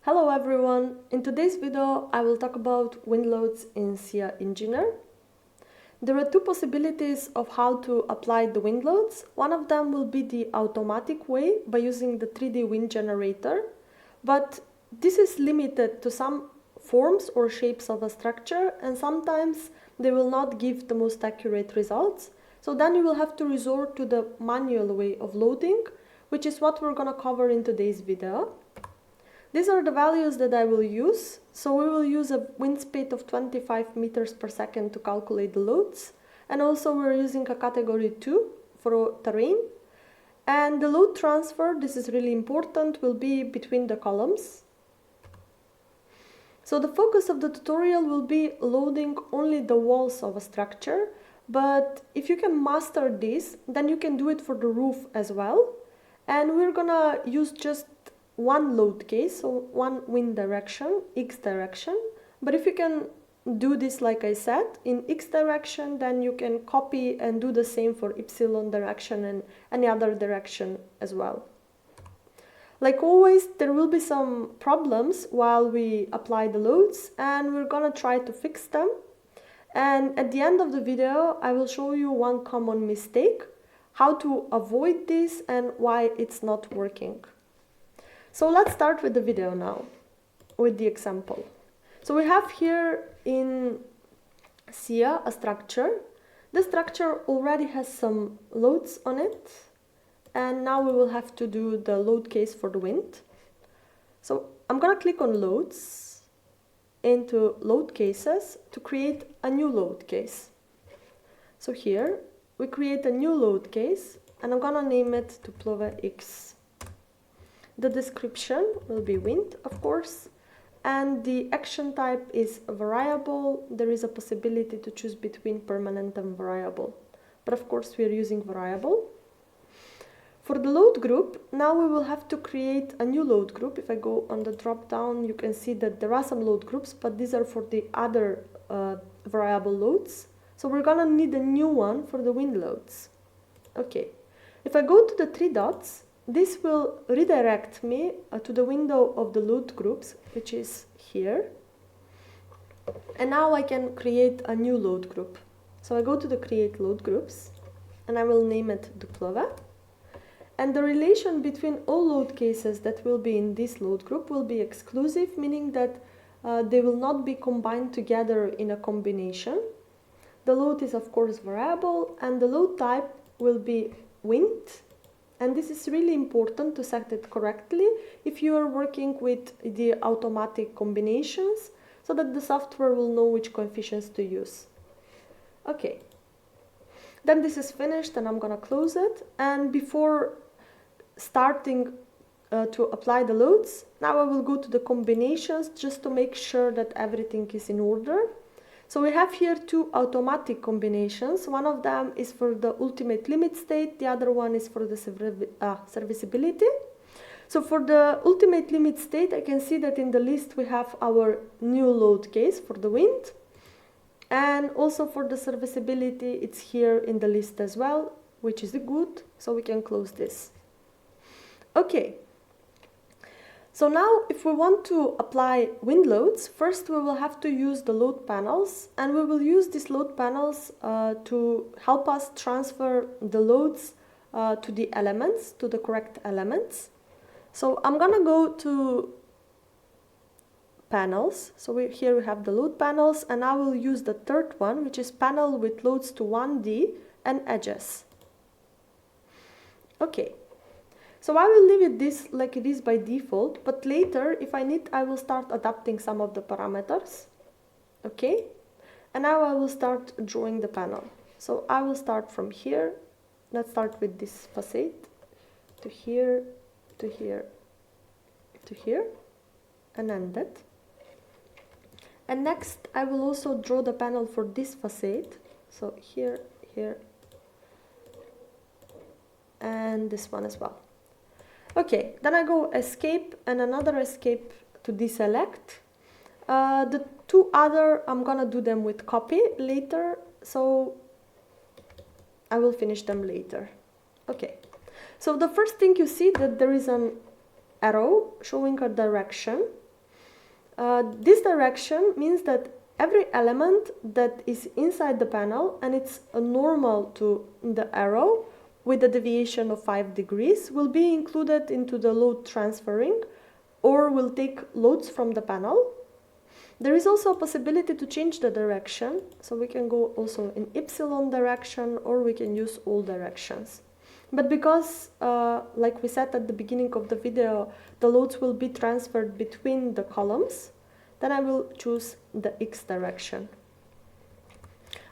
Hello everyone! In today's video I will talk about wind loads in SCIA Engineer. There are two possibilities of how to apply the wind loads. One of them will be the automatic way by using the 3D wind generator, but this is limited to some forms or shapes of a structure, and sometimes they will not give the most accurate results. So then you will have to resort to the manual way of loading, which is what we're going to cover in today's video. These are the values that I will use. So we will use a wind speed of 25 meters per second to calculate the loads. And also we're using a category 2 for terrain. And the load transfer, this is really important, will be between the columns. So the focus of the tutorial will be loading only the walls of a structure. But if you can master this, then you can do it for the roof as well. And we're gonna use just one load case, so one wind direction, x direction. But if you can do this, like I said, in x direction, then you can copy and do the same for y direction and any other direction as well. Like always, there will be some problems while we apply the loads, and we're gonna try to fix them. And at the end of the video, I will show you one common mistake, how to avoid this and why it's not working. So let's start with the video now, with the example. So we have here in SCIA a structure. The structure already has some loads on it, and now we will have to do the load case for the wind. So I'm gonna click on loads, into load cases to create a new load case. So here we create a new load case, and I'm gonna name it to Plove X. The description will be wind, of course, and the action type is variable. There is a possibility to choose between permanent and variable, but of course we are using variable. For the load group, now we will have to create a new load group. If I go on the drop down, you can see that there are some load groups, but these are for the other variable loads. So we're gonna need a new one for the wind loads. Okay, if I go to the three dots, this will redirect me to the window of the load groups, which is here. And now I can create a new load group. So I go to the create load groups, and I will name it Plove. And the relation between all load cases that will be in this load group will be exclusive, meaning that they will not be combined together in a combination. The load is of course variable, and the load type will be wind. And this is really important to set it correctly if you are working with the automatic combinations, so that the software will know which coefficients to use. Okay, then this is finished, and I'm gonna close it. And before starting to apply the loads, now I will go to the combinations just to make sure that everything is in order. So we have here two automatic combinations. One of them is for the ultimate limit state, the other one is for the serviceability. So for the ultimate limit state, I can see that in the list we have our new load case for the wind. And also for the serviceability, it's here in the list as well, which is good, so we can close this. Okay. So now if we want to apply wind loads, first we will have to use the load panels, and we will use these load panels to help us transfer the loads to the elements, to the correct elements. So I'm gonna go to panels. So here we have the load panels, and I will use the third one, which is panel with loads to 1D and edges. Okay. So I will leave it this like it is by default, but later, if I need, I will start adapting some of the parameters. Okay, and now I will start drawing the panel. So I will start from here. Let's start with this facade to here, to here, to here, and end it. And next, I will also draw the panel for this facade. So here, here, and this one as well. Okay, then I go escape and another escape to deselect. The two other, I'm gonna do them with copy later, so I will finish them later. Okay, so the first thing you see that there is an arrow showing a direction. This direction means that every element that is inside the panel and it's normal to the arrow with a deviation of 5 degrees will be included into the load transferring or will take loads from the panel. There is also a possibility to change the direction, so we can go also in epsilon direction or we can use all directions. But because, like we said at the beginning of the video, the loads will be transferred between the columns, then I will choose the X direction.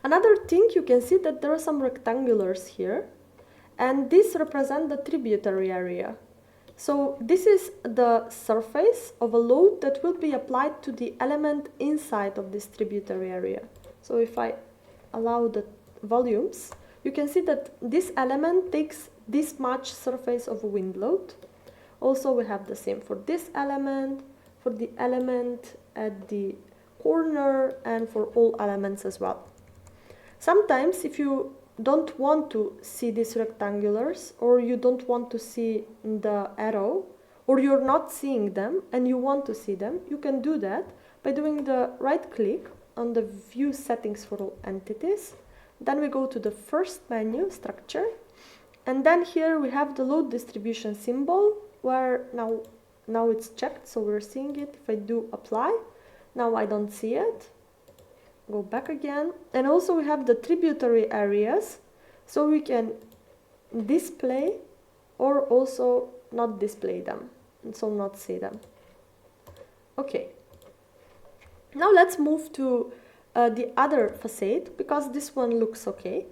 Another thing, you can see that there are some rectangulars here, and these represent the tributary area. So this is the surface of a load that will be applied to the element inside of this tributary area. So if I allow the volumes, you can see that this element takes this much surface of a wind load. Also we have the same for this element, for the element at the corner, and for all elements as well. Sometimes if you don't want to see these rectangulars, or you don't want to see the arrow, or you're not seeing them and you want to see them, you can do that by doing the right click on the view settings for all entities. Then we go to the first menu, structure, and then here we have the load distribution symbol, where now it's checked, so we're seeing it. If I do apply, now I don't see it. Go back again, and also we have the tributary areas, so we can display or also not display them, and so not see them. Okay, now let's move to the other facade, because this one looks okay.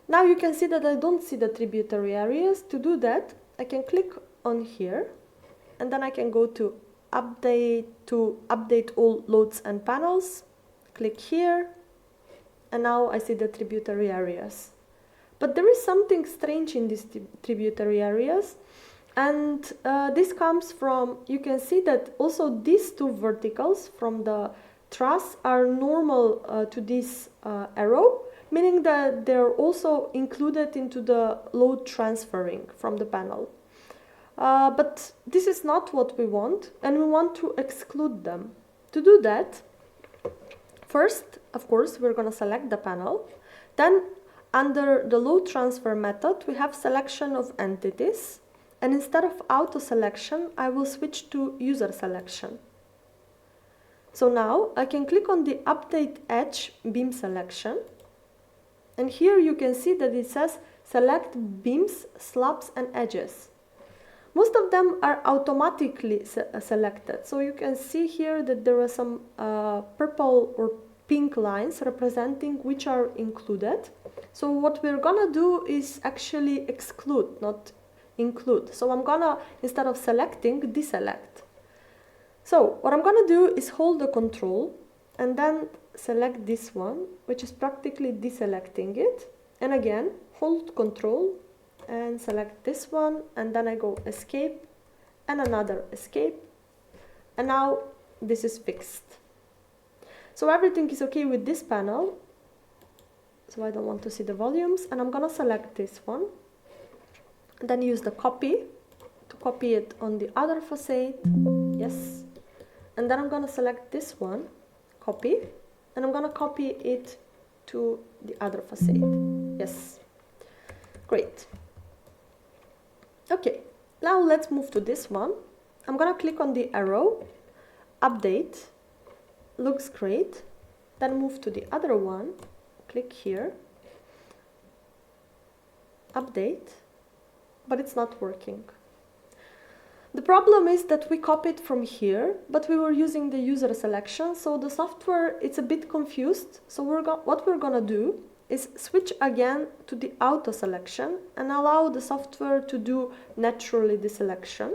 Now you can see that I don't see the tributary areas. To do that, I can click on here, and then I can go to update all loads and panels, click here, and now I see the tributary areas. But there is something strange in these tributary areas, and this comes from, you can see that also these two verticals from the truss are normal to this arrow, meaning that they're also included into the load transferring from the panel. But this is not what we want, and we want to exclude them. To do that, first, of course, we're going to select the panel. Then, under the load transfer method, we have selection of entities. And instead of auto selection, I will switch to user selection. So now I can click on the update edge beam selection. And here you can see that it says select beams, slabs, and edges. Most of them are automatically selected, so you can see here that there are some purple or pink lines representing which are included. So what we're gonna do is actually exclude, not include. So I'm gonna, instead of selecting, deselect. So what I'm gonna do is hold the control and then select this one, which is practically deselecting it, and again hold control and select this one, and then I go escape and another escape, and now this is fixed. So everything is okay with this panel, so I don't want to see the volumes, and I'm gonna select this one, and then use the copy to copy it on the other facade, yes, and then I'm gonna select this one, copy, and I'm gonna copy it to the other facade, yes, great. Okay, now let's move to this one. I'm gonna click on the arrow, update, looks great. Then move to the other one, click here, update, but it's not working. The problem is that we copied from here, but we were using the user selection, so the software, it's a bit confused. So what we're gonna do is switch again to the auto selection and allow the software to do naturally the selection.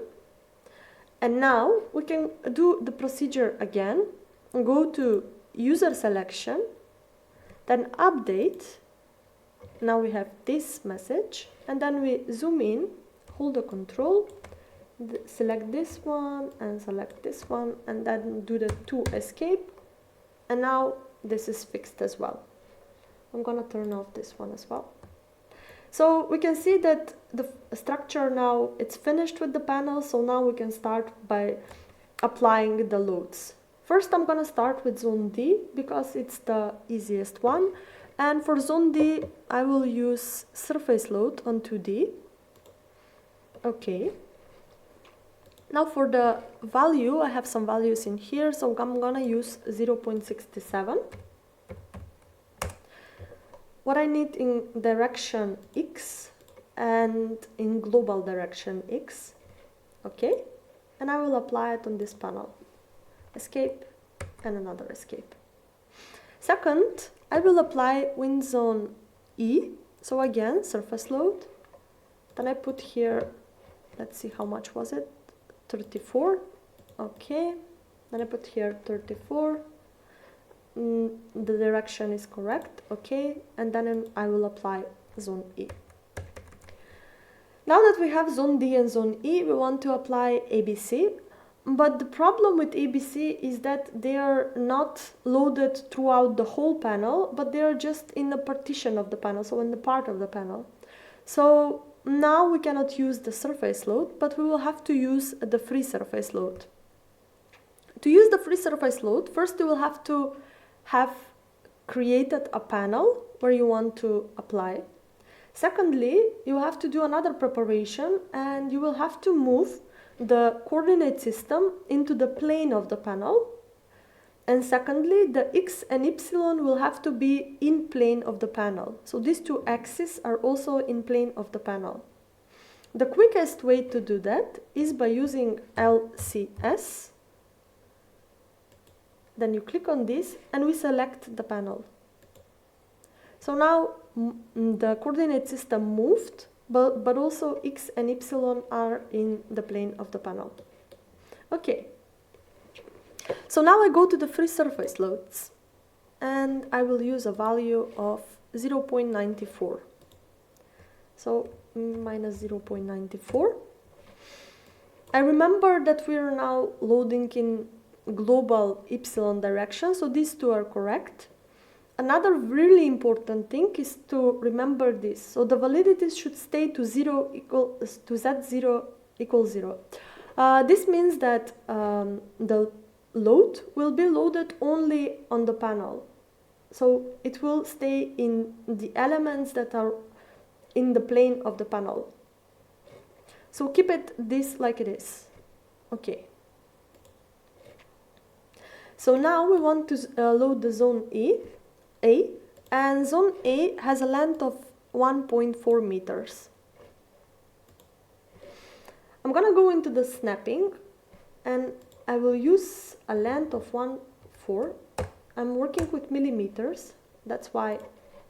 And now we can do the procedure again, go to user selection, then update. Now we have this message, and then we zoom in, hold the control, select this one and select this one, and then do the to escape, and now this is fixed as well. I'm gonna turn off this one as well. So we can see that the structure now, it's finished with the panel, so now we can start by applying the loads. First I'm gonna start with zone D because it's the easiest one, and for zone D I will use surface load on 2D. Okay. Now for the value, I have some values in here, so I'm gonna use 0.67. What I need in direction X and in global direction X. Okay. And I will apply it on this panel. Escape and another escape. Second, I will apply wind zone E. So again, surface load. Then I put here, let's see how much was it, 34. Okay. Then I put here 34. The direction is correct. Okay. And then I will apply zone E. Now that we have zone D and zone E, we want to apply ABC. But the problem with ABC is that they are not loaded throughout the whole panel, but they are just in a partition of the panel, so in the part of the panel. So now we cannot use the surface load, but we will have to use the free surface load. To use the free surface load, first you will have to have created a panel where you want to apply. Secondly, you have to do another preparation, and you will have to move the coordinate system into the plane of the panel. And secondly, the X and Y will have to be in plane of the panel. So these two axes are also in plane of the panel. The quickest way to do that is by using LCS. Then you click on this and we select the panel. So now the coordinate system moved, but also X and Y are in the plane of the panel. Okay. So now I go to the free surface loads and I will use a value of 0.94. So minus 0.94. I remember that we are now loading in global Y direction, so these two are correct. Another really important thing is to remember this. So the validities should stay to Z0 equals 0. This means that the load will be loaded only on the panel. So it will stay in the elements that are in the plane of the panel. So keep it this like it is. Okay. So now we want to load the zone A, and zone A has a length of 1.4 meters. I'm gonna go into the snapping and I will use a length of 1.4. I'm working with millimeters, that's why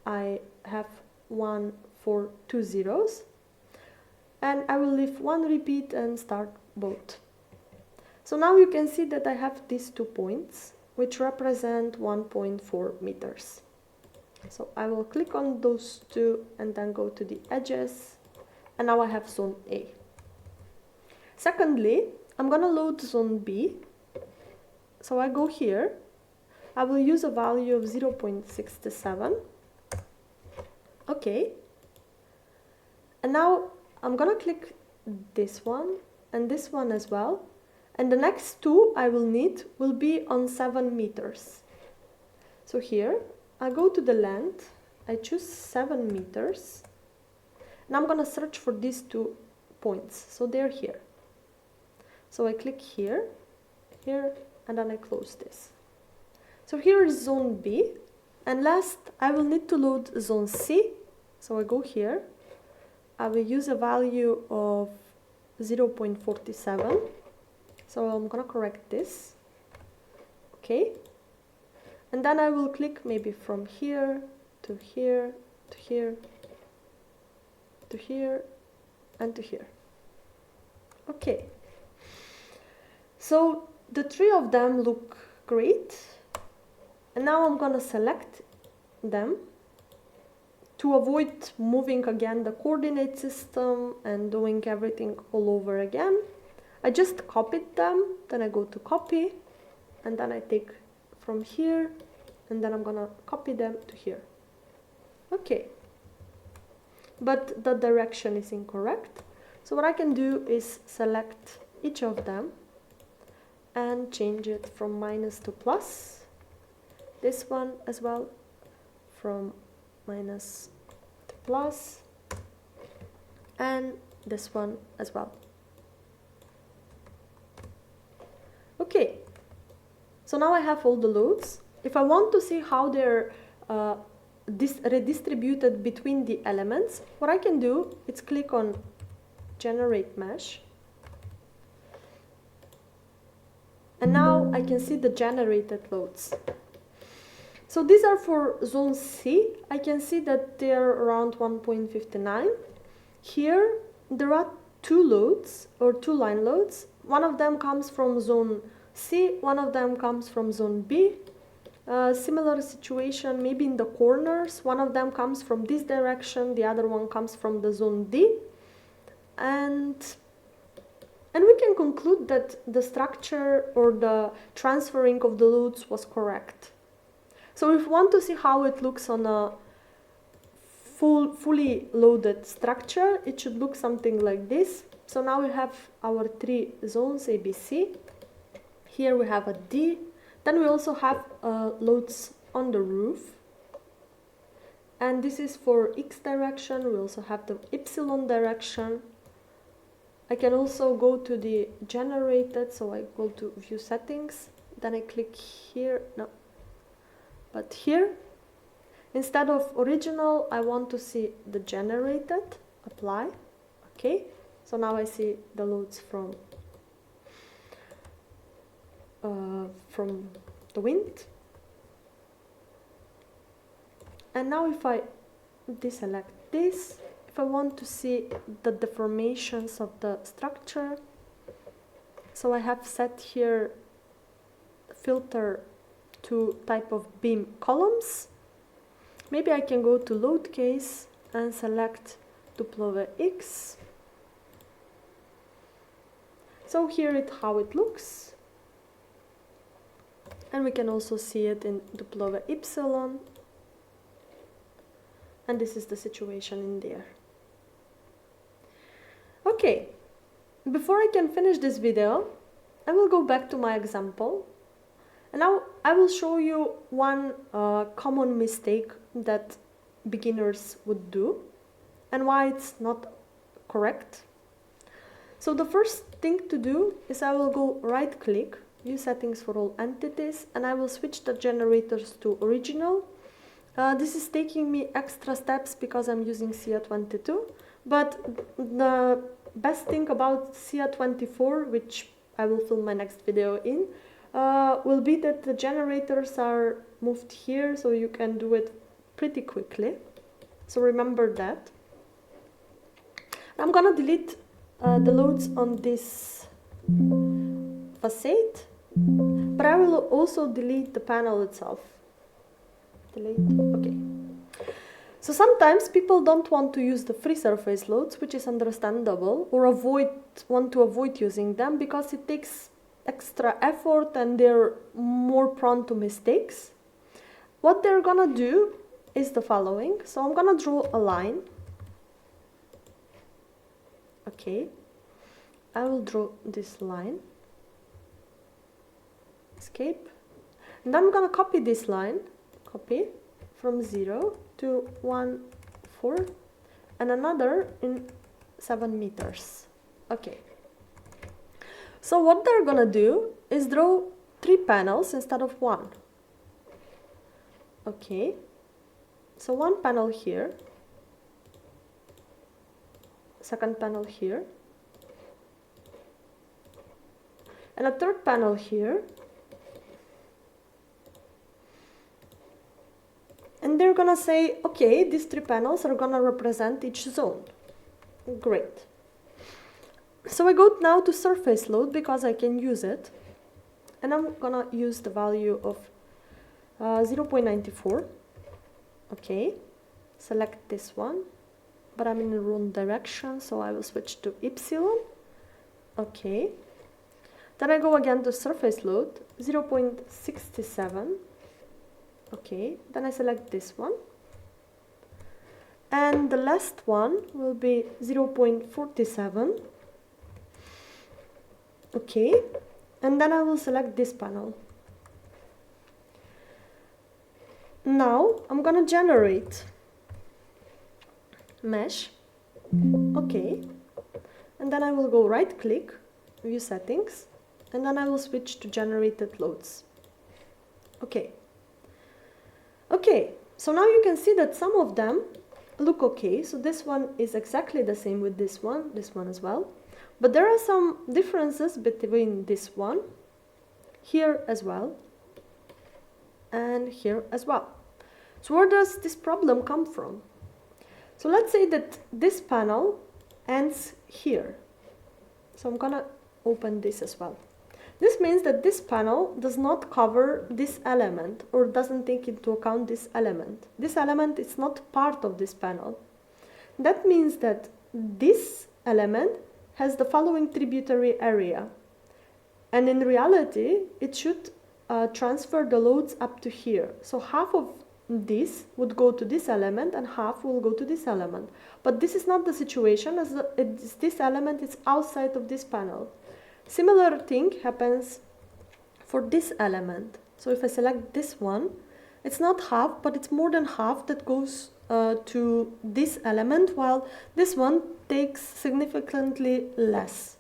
I have 1, 4, 2 zeros. And I will leave one repeat and start both. So now you can see that I have these 2 points, which represent 1.4 meters. So I will click on those 2 and then go to the edges, and now I have zone A. Secondly, I'm gonna load zone B. So I go here, I will use a value of 0.67. Okay. And now I'm gonna click this one and this one as well. And the next 2 I will need will be on 7 meters. So here, I go to the length, I choose 7 meters, and I'm gonna search for these 2 points. So they're here. So I click here, here, and then I close this. So here is zone B, and last I will need to load zone C. So I go here, I will use a value of 0.47. So I'm gonna correct this. Okay. And then I will click maybe from here to here to here to here and to here. Okay. So the 3 of them look great. And now I'm gonna select them to avoid moving again the coordinate system and doing everything all over again. I just copied them, then I go to copy, and then I take from here, and then I'm gonna copy them to here. Okay. But the direction is incorrect. So what I can do is select each of them and one, change it from minus to plus. This one as well, from minus to plus. And this one as well. Okay, so now I have all the loads. If I want to see how they're redistributed between the elements, what I can do is click on Generate Mesh. And now I can see the generated loads. So these are for zone C. I can see that they're around 1.59. Here there are two loads, or two line loads. One of them comes from zone C, one of them comes from zone B. Similar situation maybe in the corners. One of them comes from this direction, the other one comes from the zone D. And we can conclude that the structure or the transferring of the loads was correct. So if we want to see how it looks on a fully loaded structure, it should look something like this. So now we have our three zones A, B, C. Here we have a D. Then we also have loads on the roof. And this is for X direction. We also have the Y direction. I can also go to the generated, so I go to view settings. Then I click here, no, but here. Instead of original, I want to see the generated, apply, okay. So now I see the loads from the wind. And now if I deselect this, if I want to see the deformations of the structure, so I have set here filter to type of beam columns. Maybe I can go to load case and select W-X. So here is how it looks. And we can also see it in W-Y. And this is the situation in there. Okay, before I can finish this video, I will go back to my example. And now I will show you one common mistake that beginners would do and why it's not correct. So the first thing to do is I will go right click, view settings for all entities, and I will switch the generators to original. This is taking me extra steps because I'm using SCIA 22, but the best thing about SCIA 24, which I will film my next video in, will be that the generators are moved here, so you can do it pretty quickly. So remember that. I'm gonna delete the loads on this facade, but I will also delete the panel itself. Delete, okay. So sometimes people don't want to use the free surface loads, which is understandable, or want to avoid using them because it takes extra effort and they're more prone to mistakes. What they're gonna do is the following. So I'm gonna draw a line. Okay, I will draw this line. Escape. And I'm gonna copy this line. Copy from 0 to 1, 4, and another in 7 meters. Okay. So what they're gonna do is draw 3 panels instead of 1. Okay. So one panel here, second panel here, and a third panel here. And they're gonna say, okay, these 3 panels are gonna represent each zone. Great. So I go now to surface load because I can use it. And I'm gonna use the value of 0.94. Okay. Select this one. But I'm in the wrong direction, so I will switch to Y. Okay. Then I go again to surface load, 0.67. Okay, then I select this one. And the last one will be 0.47. Okay, and then I will select this panel. Now I'm gonna generate mesh. Okay, and then I will go right click, view settings, and then I will switch to generated loads. Okay, so now you can see that some of them look okay. So this one is exactly the same with this one as well, but there are some differences between this one here as well and here as well. So where does this problem come from? So let's say that this panel ends here. So I'm gonna open this as well. This means that this panel does not cover this element or doesn't take into account this element. This element is not part of this panel. That means that this element has the following tributary area. And in reality, it should transfer the loads up to here. So half of this would go to this element and half will go to this element. But this is not the situation, as this element is outside of this panel. Similar thing happens for this element. So if I select this one, it's not half, but it's more than half that goes to this element, while this one takes significantly less.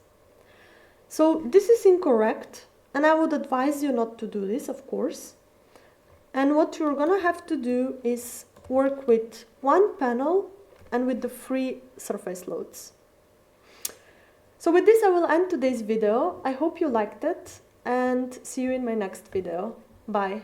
So this is incorrect, and I would advise you not to do this, of course. And what you're gonna have to do is work with one panel and with the free surface loads. So with this I will end today's video. I hope you liked it and see you in my next video. Bye.